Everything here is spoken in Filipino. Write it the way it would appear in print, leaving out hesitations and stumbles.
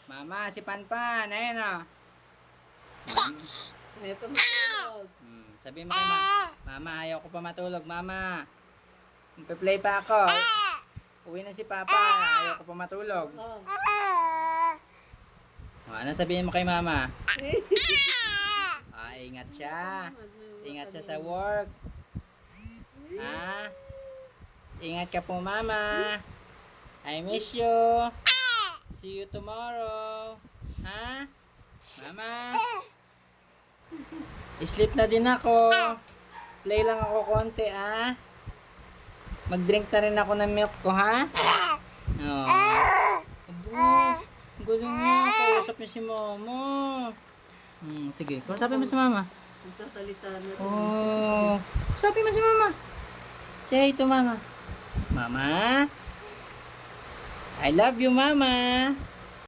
Mama, si Panpan. Ayan o. Ayaw pa matulog. Sabihin mo kay Mama, ayaw ko pa matulog. Mama, magpe-play pa ako. Uwi na si Papa. Ayaw ko pa matulog. Oh. Ano sabihin mo kay Mama? Ingat siya. Ingat siya sa work. Ha? Ingat ka po, Mama. I miss you. See you tomorrow. Ha? Mama? Sleep na din ako. Play lang ako konti, ha? Mag-drink na rin ako ng milk ko, ha? Oh. Abo, galing mo. Kausap niya si Mama. Sige, kausapin mo si Mama. Nagsasalita na rin. Oh, kausapin mo si Mama. Say hi to Mama. Mama? I love you, Mama.